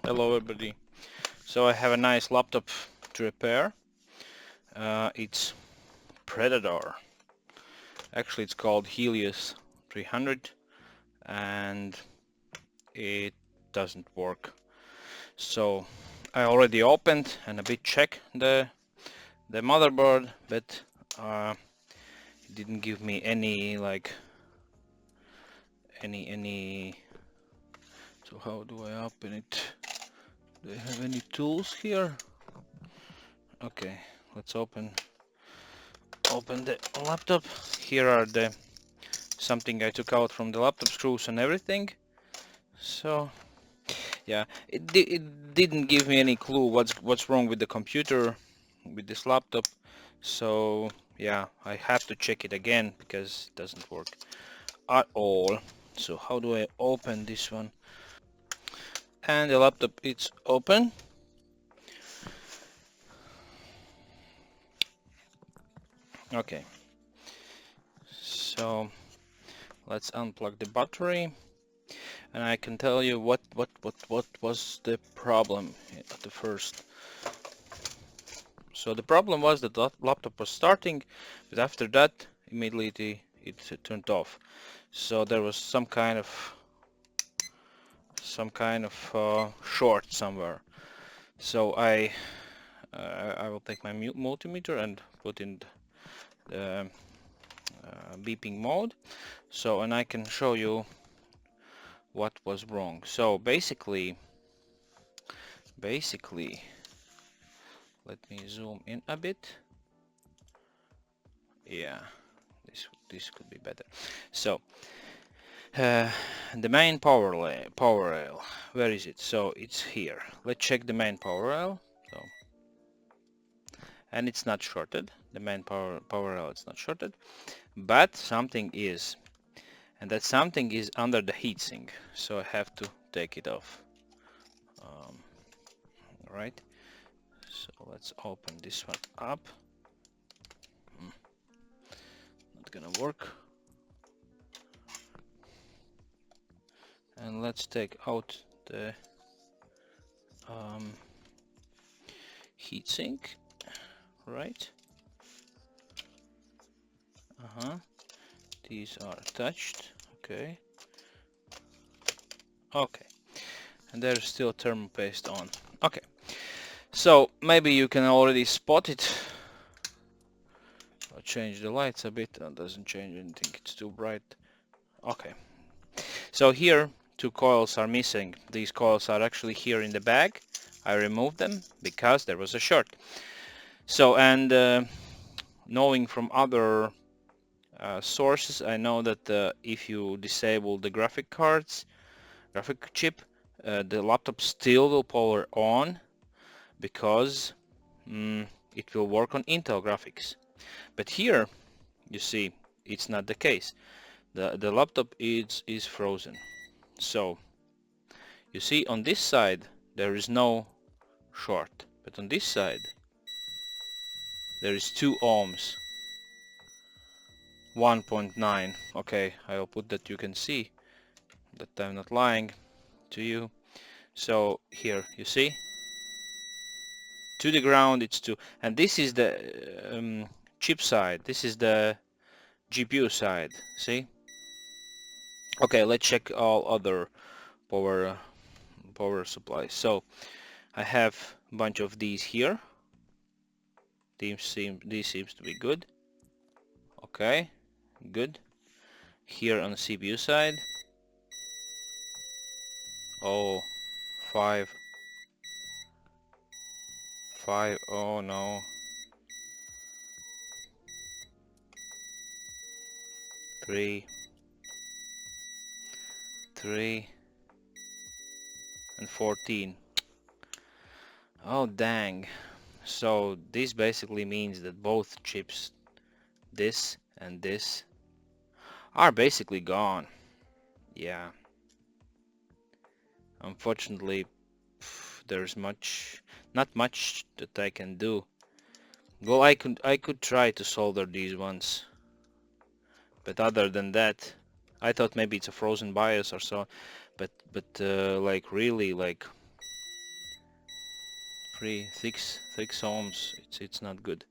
Hello everybody. So I have a nice laptop to repair. It's Predator. Actually it's called Helios 300 and it doesn't work. So I already opened and a bit checked the motherboard, but it didn't give me any any. So how do I open it? Do I have any tools here? Okay, let's open the laptop. Here are the something I took out from the laptop, screws and everything. So yeah, it didn't give me any clue what's wrong with the computer, with this laptop. So yeah, I have to check it again because it doesn't work at all. So how do I open this one? And the laptop, it's open. Okay, so let's unplug the battery and I can tell you what was the problem at the first. So the problem was that the laptop was starting, but after that immediately it turned off. So there was some kind of short somewhere. So I will take my multimeter and put in the beeping mode. So and I can show you what was wrong. So basically, let me zoom in a bit. Yeah, this could be better. So the main power rail, where is it? So it's here. Let's check the main power rail. So, and it's not shorted. The main power rail is not shorted, but something is, and that something is under the heatsink. So I have to take it off. Right. So let's open this one up. Not gonna work. And let's take out the heatsink. Right. These are attached. Okay. Okay. And there's still thermal paste on. Okay. So maybe you can already spot it. I'll change the lights a bit. That doesn't change anything. It's too bright. Okay. So here two coils are missing. These coils are actually here in the bag. I removed them because there was a short. So and knowing from other sources, I know that if you disable the graphic chip, the laptop still will power on because it will work on Intel graphics. But here, you see, it's not the case. The laptop is frozen. So you see, on this side there is no short, but on this side there is 2 ohms, 1.9. Okay, I'll put that you can see that I'm not lying to you. So here you see, to the ground it's 2, and this is the chip side, this is the GPU side. See? Okay, let's check all other power supplies. So I have a bunch of these here. These seems to be good. Okay, good. Here on the CPU side, oh, 5, oh no, 3, and 14. Oh dang. So this basically means that both chips, this and this, are basically gone. Yeah. Unfortunately, there's not much that I can do. Well, I could try to solder these ones, but other than that, I thought maybe it's a frozen BIOS or so, but like really, like 6 ohms. It's not good.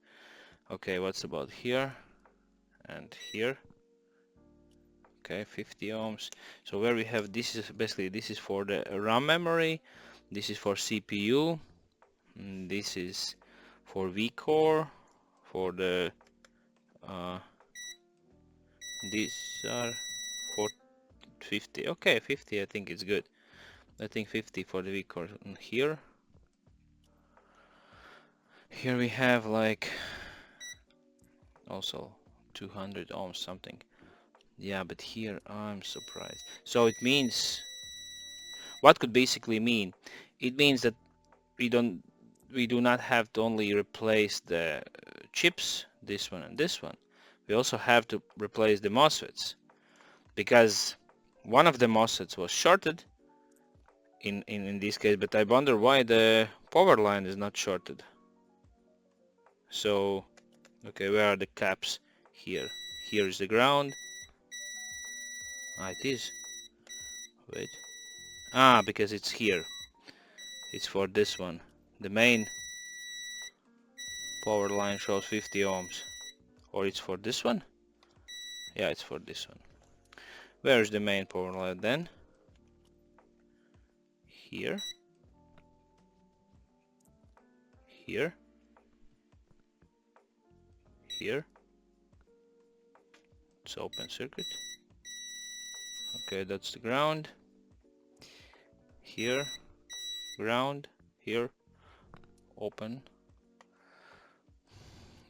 Okay, what's about here and here? Okay, 50 ohms. So where we have, this is basically, this is for the RAM memory, this is for CPU, and this is for vCore, for the these are for 50. Okay, 50 I think it's good. I think 50 for the vCore. And here we have like also 200 ohms something. Yeah, but here I'm surprised. So it means, what could basically mean? It means that we do not have to only replace the chips, this one and this one. We also have to replace the MOSFETs, because one of the MOSFETs was shorted in this case, but I wonder why the power line is not shorted. So, okay, where are the caps? Here. Here is the ground. Ah, it is. Wait. Ah, because it's here. It's for this one. The main power line shows 50 ohms. Or it's for this one? Yeah, it's for this one. Where is the main power line then? Here. Here. Here. It's open circuit. Okay, that's the ground. Here. Ground. Here. Open.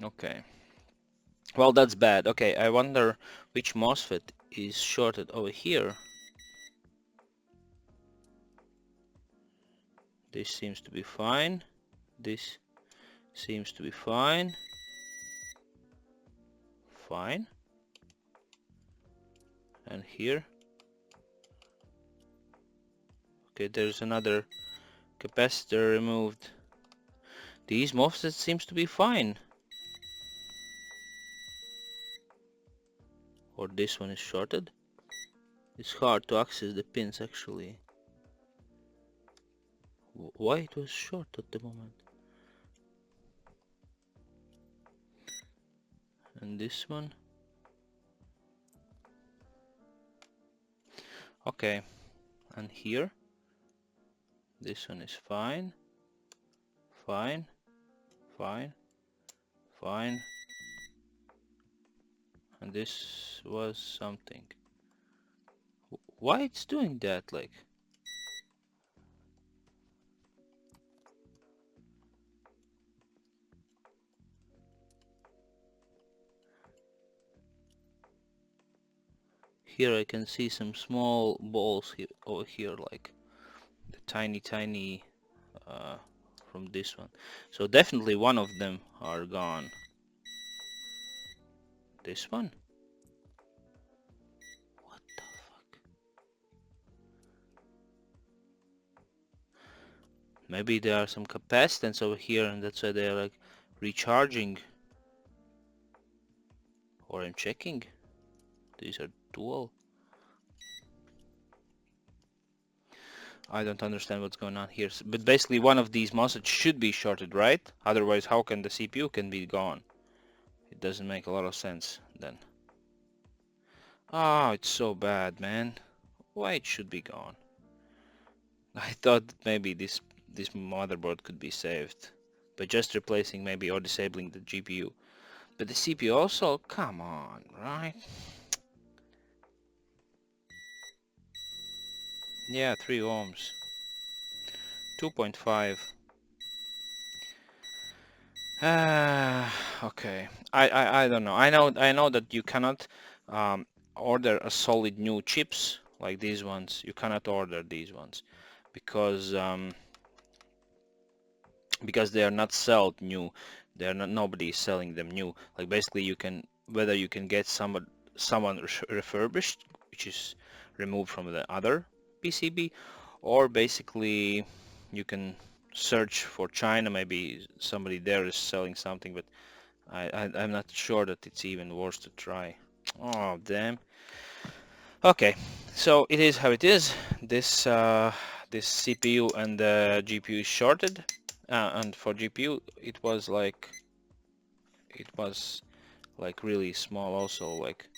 Okay. Well, that's bad. Okay, I wonder which MOSFET is shorted over here. This seems to be fine. This seems to be fine. Fine. And here. Okay, there's another capacitor removed. These MOSFETs seems to be fine. Or this one is shorted. It's hard to access the pins actually. Why it was short at the moment? And this one. Okay. And here. This one is fine. Fine. Fine. Fine. And this was something. Why it's doing that, like? Here I can see some small balls here, over here, like the tiny from this one. So definitely one of them are gone. This one? What the fuck? Maybe there are some capacitance over here and that's why they're like recharging. Or I'm checking. These are dual. I don't understand what's going on here. But basically one of these MOSFETs should be shorted, right? Otherwise how can the CPU can be gone? It doesn't make a lot of sense then. Oh, it's so bad, man. Why it should be gone? I thought that maybe this motherboard could be saved by just replacing maybe or disabling the GPU. But the CPU also, come on, right? Yeah, 3 ohms. 2.5. Okay. I don't know. I know that you cannot order a solid new chips like these ones. You cannot order these ones because they are not sold new. They're not, nobody is selling them new. Like basically you can, whether you can get someone refurbished, which is removed from the other PCB, or basically you can search for China. Maybe somebody there is selling something, but I'm not sure that it's even worth to try. Oh damn. Okay, so it is how it is. This CPU and the GPU is shorted. And for GPU it was like really small also, like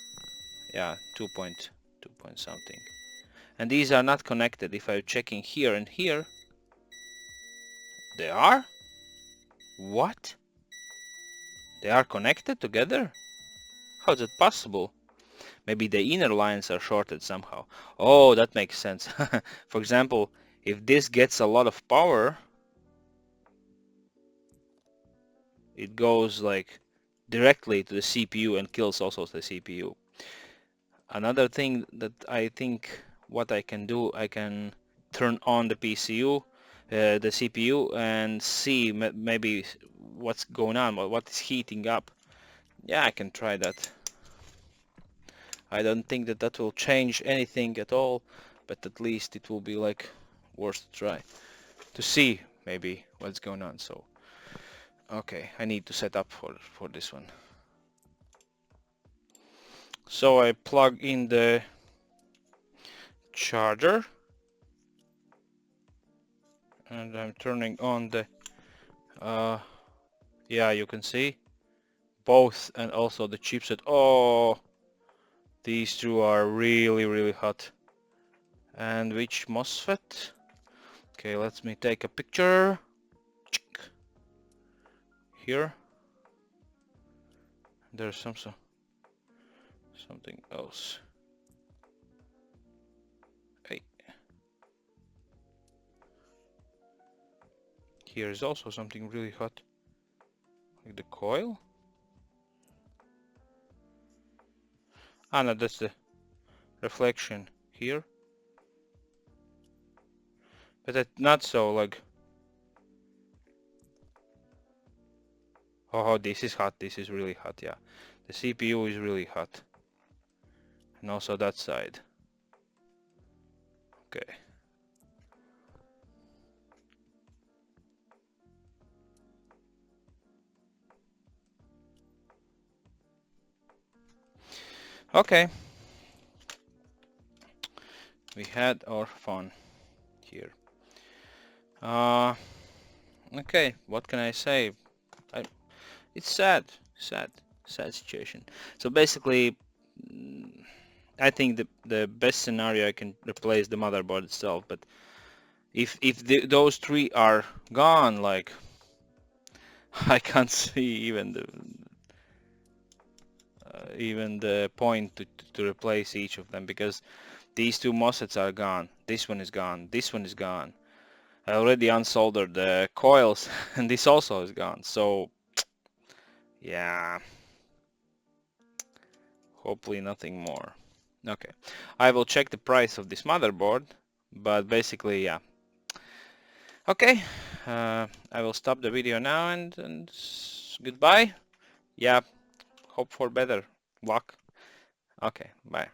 yeah, 2 point something. And these are not connected. If I'm checking here and here, they are? What? They are connected together? How is it possible? Maybe the inner lines are shorted somehow. Oh, that makes sense. For example, if this gets a lot of power, it goes like directly to the CPU and kills also the CPU. Another thing that I think what I can do, I can turn on the the CPU, and see maybe what's going on, what is heating up. Yeah, I can try that. I don't think that that will change anything at all, but at least it will be like worth to try to see maybe what's going on. So okay, I need to set up for this one. So I plug in the charger and I'm turning on the yeah, you can see both, and also the chipset. Oh, these two are really hot. And which MOSFET? Okay, let me take a picture. Here there's something else. Hey, here is also something really hot, like the coil. Ah, no, that's the reflection here, but it's not so like. Oh, this is hot. This is really hot. Yeah, the CPU is really hot, and also that side. Okay. Okay. We had our fun here. Okay, what can I say? It's sad situation. So basically, I think the best scenario, I can replace the motherboard itself. But if those three are gone, like I can't see even the point to replace each of them, because these two MOSFETs are gone. This one is gone. This one is gone. I already unsoldered the coils, and this also is gone. So yeah, hopefully nothing more. Okay, I will check the price of this motherboard, but basically, yeah. Okay, I will stop the video now, and goodbye. Yeah, hope for better luck. Okay, bye.